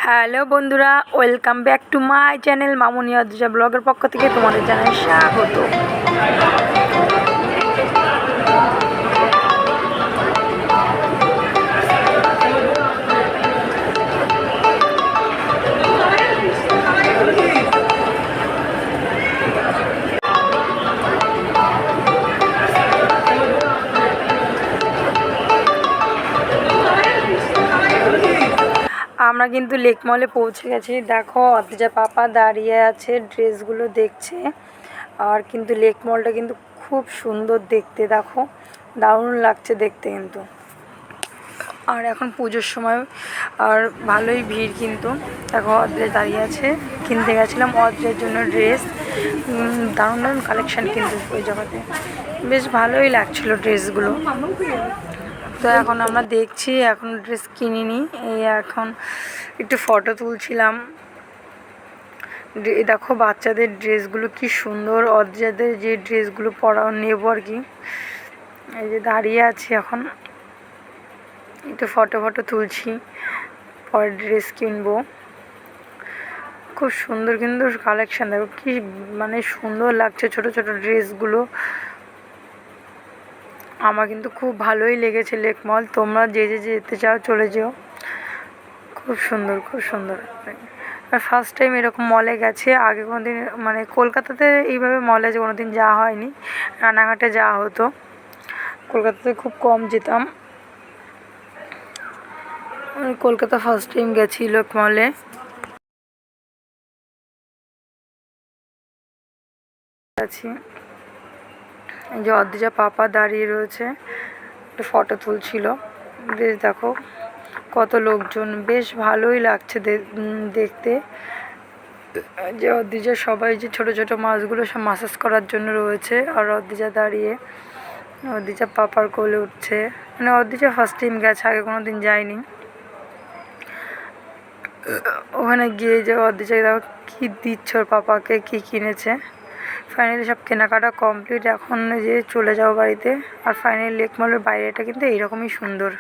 Hello বন্ধুরা, welcome back to my channel মামুনি অদ্রিজা ব্লগের পক্ষ থেকে তোমাদের জানাই স্বাগত। আমরা কিন্তু লেক মলে পৌঁছে গেছি। দেখো অদ্রিজা পাপা দাঁড়িয়ে আছে, ড্রেসগুলো দেখছে। আর কিন্তু লেক মলটা কিন্তু খুব সুন্দর দেখতে, দেখো দারুণ লাগছে দেখতে কিন্তু। আর এখন পুজোর সময় আর ভালোই ভিড় কিন্তু। দেখো অদ্রিজা দাঁড়িয়ে আছে, কিনতে গেছিলাম অদ্রিজার জন্য ড্রেস। দারুণ দারুণ কালেকশান কিন্তু ওই জায়গাতে, বেশ ভালোই লাগছিলো ড্রেসগুলো। তো এখন আমরা দেখছি, এখন ড্রেস কিনিনি, এই এখন একটু ফটো তুলছিলাম। দেখো বাচ্চাদের ড্রেসগুলো কি সুন্দর, অদ্রিজাদের যে ড্রেসগুলো নেব আর কি। এই যে দাঁড়িয়ে আছি, এখন একটু ফটো তুলছি, পরে ড্রেস কিনবো। খুব সুন্দর কিন্তু কালেকশান, দেখো কি মানে সুন্দর লাগছে ছোট ছোট ড্রেসগুলো। আমার কিন্তু খুব ভালোই লেগেছে লেক মল। তোমরা যে যেতে চাও চলে যেও, খুব সুন্দর খুব সুন্দর। আর ফার্স্ট টাইম এরকম মলে গেছে, আগে কোনো দিন মানে কলকাতাতে এইভাবে মলে কোনো দিন যাওয়া হয়নি। রানাঘাটে যাওয়া হতো, কলকাতাতে খুব কম যেতাম। কলকাতা ফার্স্ট টাইম গেছি লেক মলে। আছি, এই যে অদ্রিজা পাপা দাঁড়িয়ে রয়েছে, একটু ফটো তুলছিল। বেশ দেখো কত লোকজন, বেশ ভালোই লাগছে দেখতে। যে অদ্রিজা সবাই যে ছোট ছোট মাছগুলো সব মাসাজ করার জন্য রয়েছে। আর অদ্রিজা দাঁড়িয়ে অদ্রিজা পাপার কোলে উঠছে। মানে অদ্রিজা ফার্স্ট টাইম গেছে, আগে কোনো দিন যায়নি। ওখানে গিয়ে যে অদ্রিজা দেখো কী দিচ্ছ ওর পাপাকে, কী কিনেছে। ফাইনালি সব কেনাকাটা কমপ্লিট, এখন যে চলে যাও বাড়িতে। আর ফাইনালি লেক মলের বাইরেটা কিন্তু এইরকমই সুন্দর।